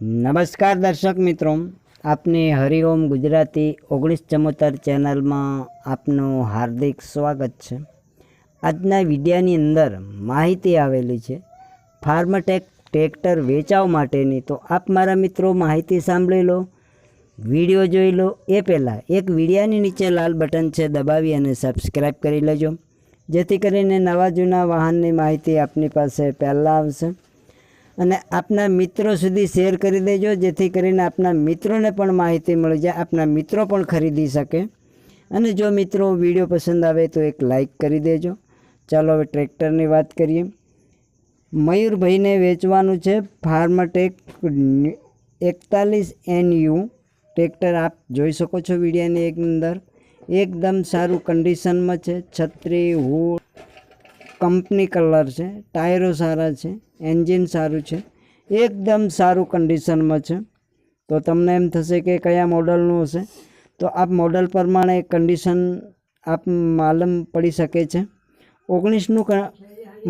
નમસ્કાર દર્શક મિત્રો, આપની હરિઓમ ગુજરાતી 1974 ચેનલમાં આપનું હાર્દિક સ્વાગત છે। આજના વિડિયાની અંદર માહિતી આવેલી છે ફાર્મટેક ટ્રેક્ટર વેચાવ માટેની। તો આપ મારા મિત્રો માહિતી સાંભળી લો, વિડીયો જોઈ લો એ પહેલાં એક વિડિયાની નીચે લાલ બટન છે દબાવી અને સબસ્ક્રાઈબ કરી લેજો, જેથી કરીને નવા જૂના વાહનની માહિતી આપની પાસે પહેલાં આવશે। અને આપના મિત્રો સુધી શેર કરી દેજો, જેથી કરીને આપના મિત્રોને પણ માહિતી મળી જાય, આપના મિત્રો પણ ખરીદી શકે। અને જો મિત્રો વિડીયો પસંદ આવે તો એક લાઈક કરી દેજો। ચાલો હવે ટ્રેક્ટરની વાત કરીએ। મયુરભાઈને વેચવાનું છે ફાર્મટેક 41NU ટ્રેક્ટર। આપ જોઈ શકો છો વિડીયાની અંદર એકદમ સારું કન્ડિશનમાં છે। છત્રી હુડ કંપની કલર છે, ટાયરો સારા છે, એન્જિન સારું છે, એકદમ સારું કન્ડિશનમાં છે। તો તમને એમ થશે કે કયા મોડલનું હશે, તો આપ મોડલ પ્રમાણે કન્ડિશન આપ માલુમ પડી શકે છે। 19નું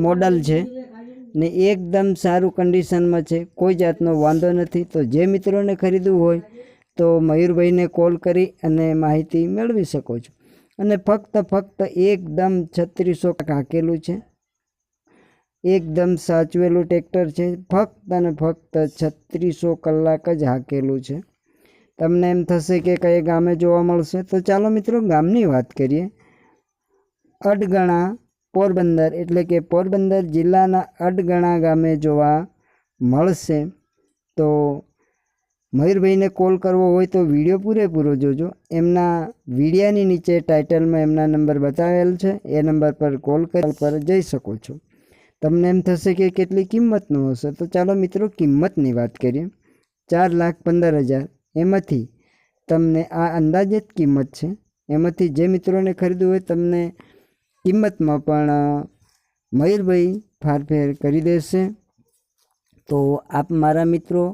મોડલ છે ને એકદમ સારું કન્ડિશનમાં છે, કોઈ જાતનો વાંધો નથી। તો જે મિત્રોને ખરીદવું હોય તો મયુરભાઈને કોલ કરી અને માહિતી મેળવી શકો છો। અને ફક્ત એકદમ 3600 હાંકેલું છે, એકદમ સાચવેલું ટ્રેક્ટર છે। ફક્ત અને ફક્ત 3600 કલાક જ હાંકેલું છે। તમને એમ થશે કે કઈ ગામે જોવા મળશે, તો ચાલો મિત્રો ગામની વાત કરીએ। અડગણા પોરબંદર, એટલે કે પોરબંદર જિલ્લાના અડગણા ગામે જોવા મળશે। તો મયુરભાઈને કોલ કરવો હોય તો વિડીયો પૂરેપૂરો જોજો। એમના વિડીયાની નીચે ટાઇટલમાં એમના નંબર બતાવેલ છે, એ નંબર પર કોલ પર જઈ શકો છો। તમને એમ થશે કે કેટલી કિંમતનું હશે, તો ચાલો મિત્રો કિંમતની વાત કરીએ। 4,15,000 એમાંથી તમને આ અંદાજિત કિંમત છે, એમાંથી જે મિત્રોને ખરીદવું હોય તમને કિંમતમાં પણ મયુરભાઈ ફારફેર કરી દેશે। તો આપ મારા મિત્રો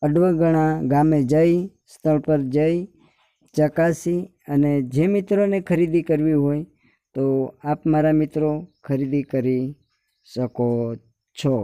અડગણા ગામે જઈ સ્થળ પર જઈ ચકાસી અને જે મિત્રોને ખરીદી કરવી હોય તો આપ મારા મિત્રો ખરીદી કરી શકો છો।